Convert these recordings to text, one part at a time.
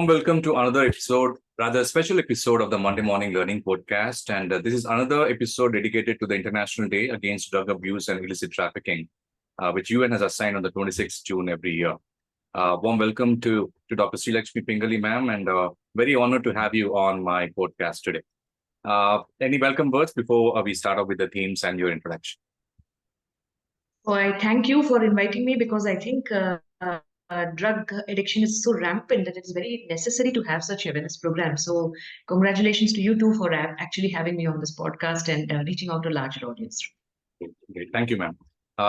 Warm welcome to another episode, rather special episode of the Monday Morning Learning Podcast. And this is another episode dedicated to the International Day Against Drug Abuse and Illicit Trafficking, which UN has assigned on the 26th June every year. Warm welcome to Dr.SriLakshmi Pingali, ma'am, and very honored to have you on my podcast today. Any welcome words before we start off with the themes and your introduction? Well, I thank you for inviting me because I think drug addiction is so rampant that it's very necessary to have such awareness programs. So congratulations to you too for actually having me on this podcast and reaching out to a larger audience. Great. Thank you, ma'am.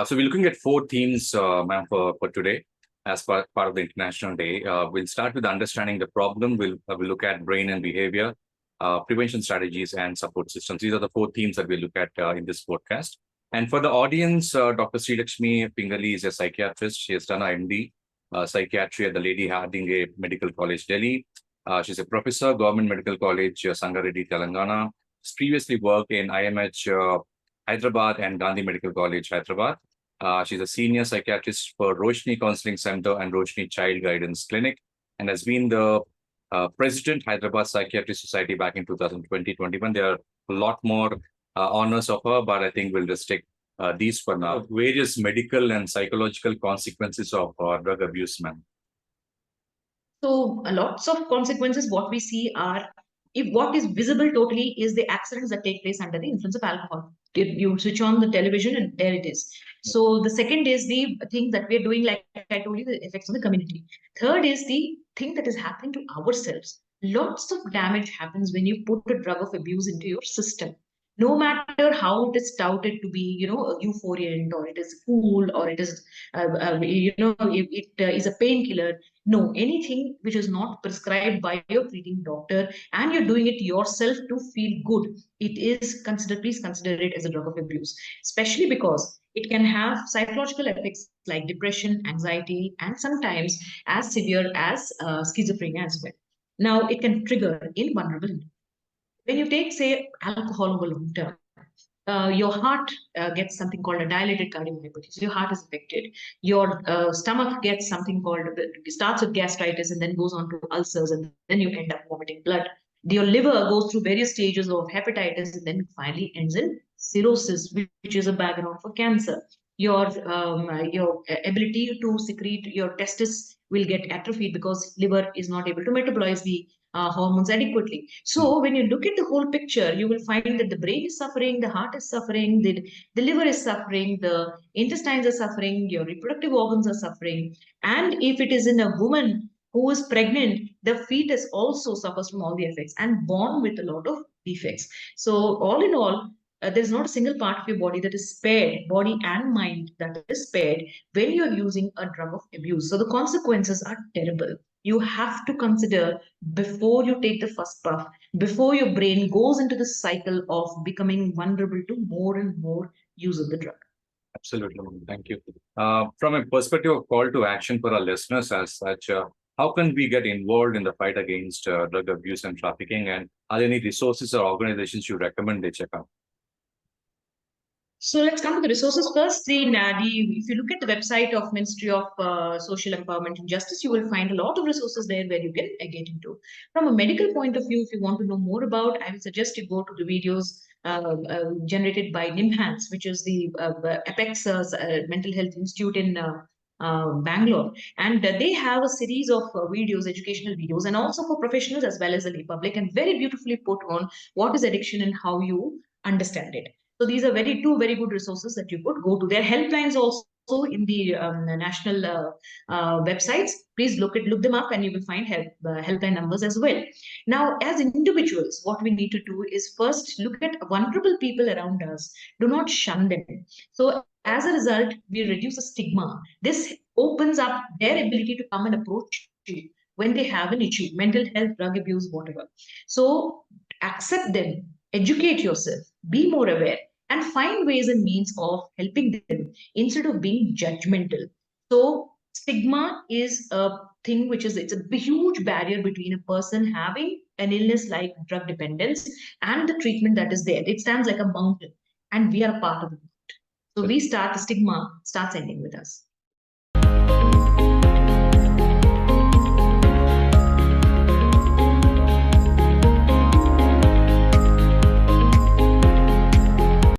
So we're looking at four themes, ma'am, for today as part of the International Day. We'll start with understanding the problem. We'll look at brain and behavior, prevention strategies, and support systems. These are the four themes that we'll look at in this podcast. And for the audience, Dr. Srilakshmi Pingali is a psychiatrist. She has done her MD Psychiatry at the Lady Hardinge Medical College, Delhi. She's a professor, Government Medical College, Sangareddy, Telangana. She's previously worked in IMH Hyderabad and Gandhi Medical College, Hyderabad. She's a senior psychiatrist for Roshni Counselling Center and Roshni Child Guidance Clinic, and has been the President Hyderabad Psychiatric Society back in 2020-21. There are a lot more honors of her, but I think we'll just take these for now. Various medical and psychological consequences of drug abuse, ma'am. So lots of consequences. What we see are, if what is visible totally is the accidents that take place under the influence of alcohol. You switch on the television and there it is. So the second is the thing that we're doing, like I told you, the effects on the community. Third is the thing that is happening to ourselves. Lots of damage happens when you put a drug of abuse into your system. No matter how it is touted to be, a euphoriant, or it is cool, or it is, it is a painkiller. No, anything which is not prescribed by your treating doctor and you're doing it yourself to feel good, it is considered, please consider it as a drug of abuse, especially because it can have psychological effects like depression, anxiety, and sometimes as severe as schizophrenia as well. Now, it can trigger invulnerable. When you take, say, alcohol over long term, your heart gets something called a dilated cardiomyopathy. So your heart is affected. Your stomach gets something called, starts with gastritis and then goes on to ulcers, and then you end up vomiting blood. Your liver goes through various stages of hepatitis and then finally ends in cirrhosis, which is a background for cancer. Your ability to secrete your testis will get atrophied because liver is not able to metabolize the hormones adequately. So when you look at the whole picture, you will find that the brain is suffering, the heart is suffering, the liver is suffering, the intestines are suffering, your reproductive organs are suffering. And if it is in a woman who is pregnant, the fetus also suffers from all the effects and born with a lot of defects. So all in all, there's not a single part of your body that is spared, body and mind that is spared when you're using a drug of abuse. So the consequences are terrible. You have to consider before you take the first puff, before your brain goes into the cycle of becoming vulnerable to more and more use of the drug. Absolutely. Thank you. From a perspective of call to action for our listeners as such, how can we get involved in the fight against drug abuse and trafficking? And are there any resources or organizations you recommend they check out? So let's come to the resources first. If you look at the website of Ministry of Social Empowerment and Justice, you will find a lot of resources there where you can get into. From a medical point of view, if you want to know more about, I would suggest you go to the videos generated by NIMHANS, which is the Apex Mental Health Institute in Bangalore. And they have a series of videos, educational videos, and also for professionals as well as the lay public, and very beautifully put on what is addiction and how you understand it. So these are two very good resources that you could go to. Their helplines also in the national websites. Please look them up and you will find helpline numbers as well. Now, as individuals, what we need to do is first look at vulnerable people around us. Do not shun them. So as a result, we reduce the stigma. This opens up their ability to come and approach you when they have an issue, mental health, drug abuse, whatever. So accept them. Educate yourself, be more aware, and find ways and means of helping them instead of being judgmental. So stigma is a thing it's a huge barrier between a person having an illness like drug dependence and the treatment that is there. It stands like a mountain, and we are a part of it. So the stigma starts ending with us.